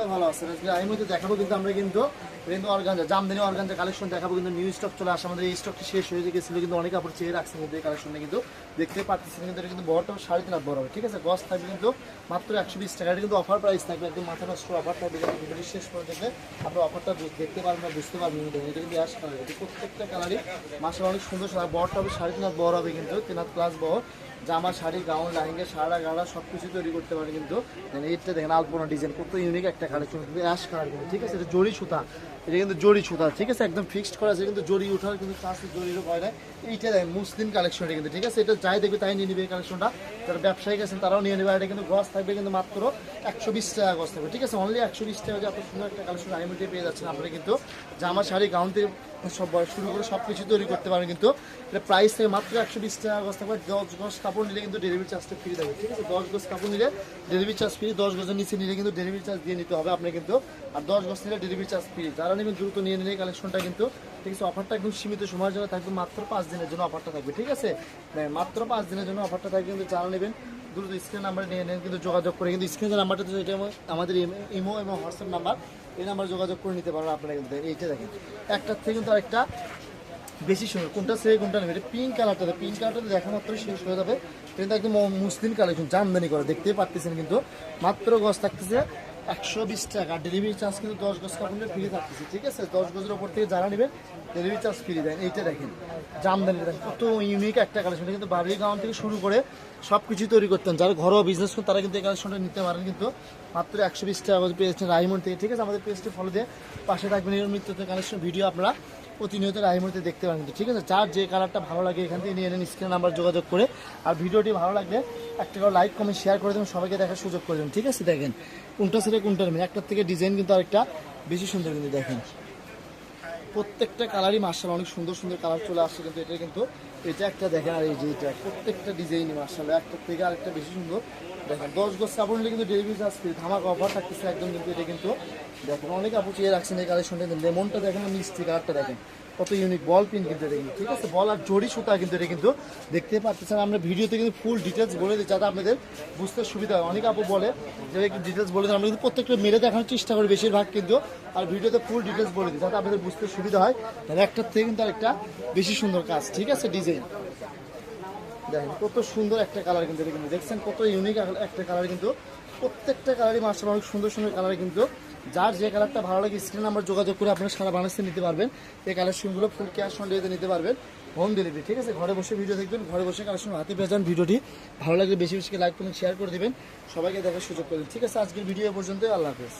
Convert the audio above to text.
সবাই ভালো আছেন। আজকে আমি মধ্যে দেখাবো কিন্তু আমরা কিন্তু অর্গানজা জামদানি অর্গানজা কালেকশন দেখাবো। কিন্তু নিউ স্টক চলে আসে, আমাদের এই স্টকটি শেষ হয়ে গেছিল, কিন্তু অনেক কাপড় চেয়ে রাখছে কিন্তু এই কালেকশনটা কিন্তু দেখতে পাচ্ছেন। কিন্তু এটা কিন্তু বড়টা 3.5 হাত বড় হবে, ঠিক আছে। গজ থাকবে কিন্তু মাত্র 120 টাকা। এটা কিন্তু অফার প্রাইস থাকবে, একদম মাথা নষ্ট অফার থাকবে। ভিডিওটি শেষ করে দেখলে আপনারা অফারটা দেখতে পারবেন বা বুঝতে পারবেন। এটা কিন্তু অ্যাশ কালার, এটা প্রত্যেকটা কালারই মাসাল্লাহ অনেক সুন্দর। বড়টা হবে 3.5 হাত বড় হবে, কিন্তু 3 হাত প্লাস বড়। জামা, শাড়ি, গাউন, লেহেঙ্গা, সারা গাড়া সব কিছু তৈরি করতে পারে। কিন্তু এইটা দেখেন আলপনা ডিজাইন, কত ইউনিক একটা কালেকশন, কিন্তু অ্যাশ কালার কিন্তু, ঠিক আছে। এটা জড়ি সুতা, এটা কিন্তু জড়ি সুতা, ঠিক আছে, একদম ফিক্সড করা আছে। কিন্তু জড়ি উঠার কিন্তু চান্স, জড়িরও ভয় নাই। এইটা দেখেন মুসলিম কালেকশনটা কিন্তু, ঠিক আছে। এটা যাই দেখবে তাই নিয়ে নেবে এই কালেকশনটা। যারা ব্যবসায়িক আছেন তারাও নিয়ে নেবে। এটা কিন্তু গজ থাকবে কিন্তু মাত্র 120 টাকা গজ থাকবে, ঠিক আছে। অনলি 120 টাকা যে এত সুন্দর একটা কালেকশন আইমুটিয়ে পেয়ে যাচ্ছেন আপনারা। কিন্তু জামা, শাড়ি, গাউন থেকে সব শুরু করে সব কিছু তৈরি করতে পারেন। কিন্তু এটা প্রাইস থেকে মাত্র 120 টাকা গজ থাকবে। 10 গজ কাপড় নিলে কিন্তু ডেলিভারি চার্জটা ফ্রি থাকবে, ঠিক আছে। 10 গজ কাপড় নিলে ডেলিভারি চার্জ ফ্রি, 10 গজের নিচে নিলে কিন্তু ডেলিভারি চার্জ দিয়ে নিতে হবে আপনি কিন্তু। আর 10 গজ নিলে ডেলিভারি চার্জ ফ্রি। যারা নেবেন দ্রুত নিয়ে নিলে কালেকশনটা কিন্তু, ঠিক আছে। অফারটা একদম সীমিত সময়ের জন্য থাকবে, মাত্র 5 দিনের জন্য অফারটা থাকবে, ঠিক আছে। মাত্র 5 দিনের জন্য অফারটা থাকবে। কিন্তু যারা নেবেন দ্রুত স্ক্রিন নাম্বার নিয়ে নেন, কিন্তু যোগাযোগ করে। কিন্তু স্ক্রিনের নাম্বারটা তো এটা আমাদের ইমো এবং হোয়াটসঅ্যাপ নাম্বার, এই নাম্বার যোগাযোগ করে নিতে পারবেন আপনারা। কিন্তু এইটা দেখেন একটার থেকে কিন্তু আরেকটা বেশি সুন্দর। কোনটা সে কোনটা নেবে, এটা পিঙ্ক কালারটা, পিঙ্ক কালারটা দেখা মাত্র শেষ হয়ে যাবে। কিন্তু একদম মুসলিম কালেকশন, জামদানি করে দেখতেই পারতেছেন। কিন্তু মাত্র গজ থাকতেছে 120 টাকা। ডেলিভারি চার্জ কিন্তু 10 গজ কাপড়ে ফ্রি থাকতেছে, ঠিক আছে। 10 গজের ওপর থেকে যারা নেবেন ডেলিভারি চার্জ ফ্রি দেন। এইটা দেখেন জামদানি, দেখেন কত ইউনিক একটা কালেকশন। কিন্তু বাড়ি গাউন থেকে শুরু করে সব কিছু তৈরি করতেন যারা ঘরোয়া বিজনেস করেন, তারা কিন্তু এই কালেকশনটা নিতে পারেন। কিন্তু মাত্র 120 টাকা পেয়েছেন রাইমন্ড থেকে, ঠিক আছে। আমাদের পেজটি ফলো দিয়ে পাশে থাকবেন। নিয়মিত কালেকশন ভিডিও আপনারা প্রতিনিয়ত রাইমন্ডতে দেখতে পারেন, কিন্তু ঠিক আছে। যার যে কালারটা ভালো লাগে এখান থেকে নিয়ে নেন স্ক্রিন নাম্বার যোগাযোগ করে। আর ভিডিওটি ভালো লাগলে একটা করে লাইক, কমেন্ট, শেয়ার করে দেবেন, সবাইকে দেখার সুযোগ করে দেবেন, ঠিক আছে। দেখেন কোনটা ছেড়ে কোনটা নেবেন, একটার থেকে ডিজাইন কিন্তু আরেকটা বেশি সুন্দর। কিন্তু দেখেন প্রত্যেকটা কালারই মার্শাল্লাহ অনেক সুন্দর সুন্দর কালার চলে আসছে। কিন্তু এটা কিন্তু এটা একটা দেখেন, আর এই যে এটা প্রত্যেকটা ডিজাইনই মার্শাল্লাহ একটার থেকে আরেকটা বেশি সুন্দর। দেখেন 10 গজ কাপড় নিলে কিন্তু ডেলিভারি চার্জ ফ্রি, ধামাকা অফার থাকতেছে একদম। কিন্তু এটা কিন্তু দেখেন অনেক কাপড় চেয়ে রাখছেন এই কালেকশনটা। লেমনটা দেখেন, মিষ্টি কালারটা দেখেন কত ইউনিক, বল পিন কিন্তু এটা কিন্তু, ঠিক আছে। বল আর জড়ি সুতা কিন্তু এটা কিন্তু দেখতে পাচ্ছেন। আমরা ভিডিওতে কিন্তু ফুল ডিটেলস বলে দিই যাতে আপনাদের বুঝতে সুবিধা হয়। অনেক আপু বলে যে একটু ডিটেলস বলে দেন, আমরা কিন্তু প্রত্যেকটা মেরে দেখানোর চেষ্টা করি বেশিরভাগ কিন্তু। আর ভিডিওতে ফুল ডিটেলস বলে দিই যাতে আপনাদের বুঝতে সুবিধা হয়। তাহলে একটার থেকে কিন্তু আরেকটা বেশি সুন্দর কাজ, ঠিক আছে। ডিজাইন দেখেন কত সুন্দর একটা কালার, কিন্তু এটা কিন্তু দেখছেন কত ইউনিক একটা কালার। কিন্তু প্রত্যেকটা কালারই মার্শাল্লাহ অনেক সুন্দর সুন্দর কালার। কিন্তু যার যে কালারটা ভালো লাগে স্ক্রিন নাম্বার যোগাযোগ করে আপনারা সারা বাংলাদেশে নিতে পারবেন। এই কালেকশনগুলো ফুল ক্যাশ অন ডেলিভারিতে নিতে পারবেন, হোম ডেলিভারি, ঠিক আছে। ঘরে বসে ভিডিও দেখবেন, ঘরে বসে কালেকশন হাতে পেয়ে যান। ভিডিওটি ভালো লাগলে বেশি বেশি লাইক করুন, শেয়ার করে দেবেন, সবাইকে দেখার সুযোগ করবেন, ঠিক আছে। আজকের ভিডিও পর্যন্ত, আল্লাহ হাফেজ।